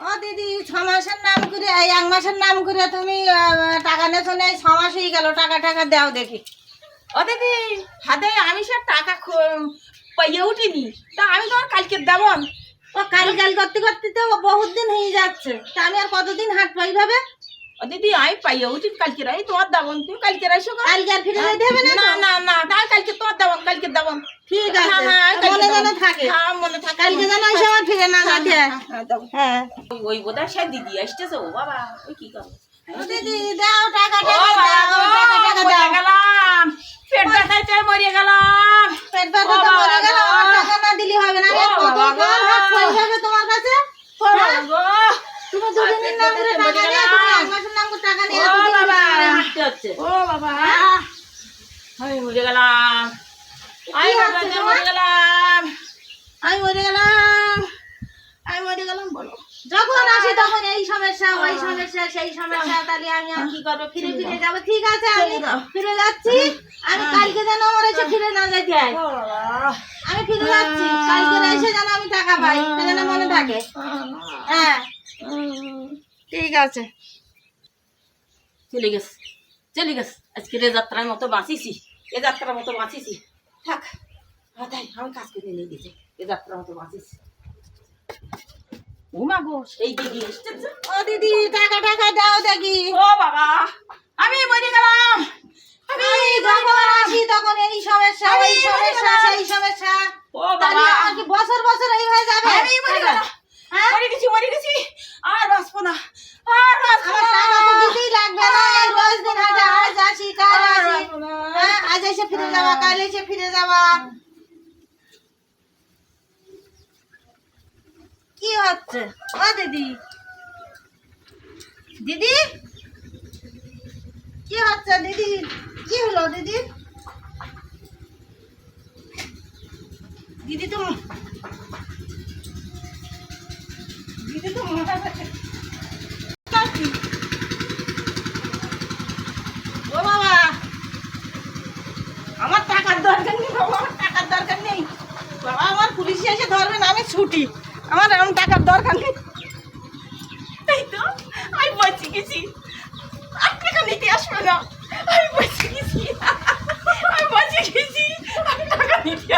ও দিদি 6 মাসের নাম করে 1 মাসের নাম করে তুমি টাকা নেছো না, 6 মাস হয়ে গেল, টাকা দাও দেখি। ও দিদি হাতে আমি সব টাকা পাইয়ে উঠিনি, তা আমি তোমার কালকে দেবো। ও কাল করতে করতে তো বহুত দিন হয়ে যাচ্ছে, তা আমি আর কতদিন হাট পাই ভাবে? ও দিদি আমি পাইয়ে উঠি কালকে রাই তোমার দেবো, তুমি কালকে এসো। কালকে আর ফিরে যেতে হবে না? না না না তাই কালকে তোমার দেবো, কালকে দেবো। ঠিক আছে, মনে যেন থাকে। হ্যাঁ মনে থাকে, কালকে যেন ওই সময় ফিরে না যাতে। হ্যাঁ ওই বোধহয় সে দিদি আসতেছে। ও বাবা ওই কি করবো। ও দিদি দাও টাকা ও বাবা গো, মরে গেলাম, পেট ব্যথায় চাই মরে গেলাম। পেট ব্যথা তো মরে গেল, আমার টাকা না দিলে হবে না। ও কত বাবা গো। হাত পড়ে যাবে তোমার কাছে। ও বাবা গো, তুমি দুদিনের নাম করে টাকা নিয়ে, তুমি 1 মাসের নাম করে টাকা নিয়ে ও তুমি বাবা। হাঁটতে হচ্ছে। ও বাবা আমি মরে গেলাম, আমি মরে গেলাম, আমি মরে গেলাম, আমি মরে গেলাম। বলো যখন আসি তখন এই সমস্যা ওই সমস্যা সেই সমস্যা, তাহলে আমি আর কি করবো? ফিরে যাবো। ঠিক আছে আমি ফিরে যাচ্ছি, আমি কালকে যেন আমার এসে ফিরে না যেতে হয়। আমি ফিরে যাচ্ছি, কালকে এসে যেন আমি টাকা পাই, এটা যেন মনে থাকে। হ্যাঁ ঠিক আছে। চলে গেছে, চলে গেছে। আজকে এ যাত্রার মতো বাঁচিছি, এ যাত্রার মতো বাঁচিছি। থাক তাই আমি কাজ করে নিয়ে দিয়েছি, এ যাত্রার মতো বাঁচিছি। ঘুমা গো সেই দিদি এসেছে। ও দিদি টাকা দাও দেখি। ও বাবা আমি মরে গেলাম, আমি যখন আসি তখন এই সমস্যা ওই সমস্যা সেই সমস্যা। ও তাহলে বাবা আমার কি বছর বছর এই হয়ে যাবে? আমি মরে গেলাম, হ্যাঁ? মরে গেছি, আর বাঁচবো না, আর বাঁচবো আমার না। টাকা তো দিতেই লাগবে না, এই রোজ দিন হাটে আজ আসি কাল আর আসি। বাঁচবো না। হ্যাঁ আজ এসে ফিরে যাওয়া, কাল এসে ফিরে যাওয়া। কি হচ্ছে? ও দিদি দিদি কি হচ্ছে? দিদি কি হলো? দিদি দিদি তো ও বাবা, আমার টাকার দরকার নেই বাবা, আমার টাকার দরকার নেই বাবা। আমার পুলিশে এসে ধরবে না, আমি ছুটি, আমার এমন টাকার দরকার নেই। এই তো আমি বসে গেছি, আর টাকা নিতে আসবে না, আমি বসে গেছি, আমি বসে গেছি, আমি টাকা নিতে